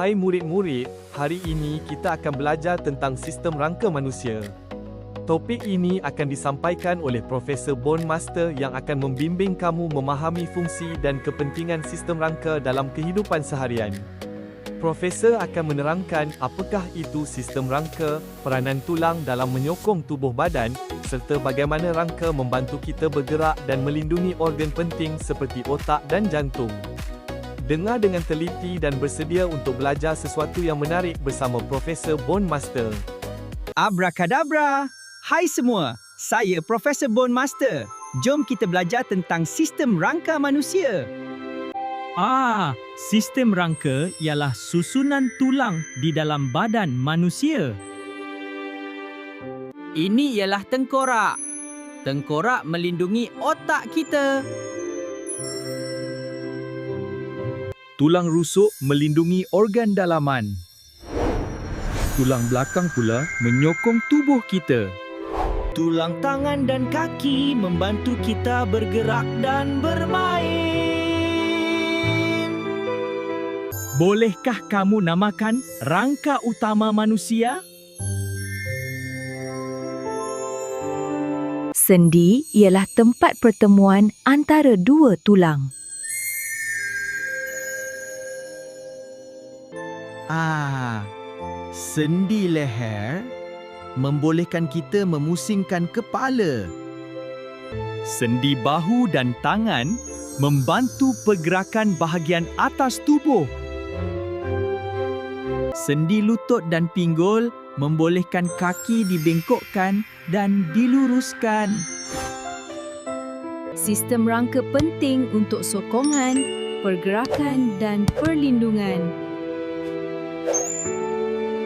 Hai murid-murid, hari ini kita akan belajar tentang sistem rangka manusia. Topik ini akan disampaikan oleh Profesor Bondmaster yang akan membimbing kamu memahami fungsi dan kepentingan sistem rangka dalam kehidupan seharian. Profesor akan menerangkan apakah itu sistem rangka, peranan tulang dalam menyokong tubuh badan, serta bagaimana rangka membantu kita bergerak dan melindungi organ penting seperti otak dan jantung. Dengar dengan teliti dan bersedia untuk belajar sesuatu yang menarik bersama Profesor Bondmaster. Abrakadabra! Hai semua, saya Profesor Bondmaster. Jom kita belajar tentang sistem rangka manusia. Sistem rangka ialah susunan tulang di dalam badan manusia. Ini ialah tengkorak. Tengkorak melindungi otak kita. Tulang rusuk melindungi organ dalaman. Tulang belakang pula menyokong tubuh kita. Tulang tangan dan kaki membantu kita bergerak dan bermain. Bolehkah kamu namakan rangka utama manusia? Sendi ialah tempat pertemuan antara dua tulang. Sendi leher membolehkan kita memusingkan kepala. Sendi bahu dan tangan membantu pergerakan bahagian atas tubuh. Sendi lutut dan pinggul membolehkan kaki dibengkokkan dan diluruskan. Sistem rangka penting untuk sokongan, pergerakan dan perlindungan.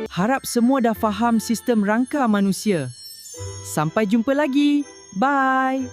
Harap semua dah faham sistem rangka manusia. Sampai jumpa lagi. Bye.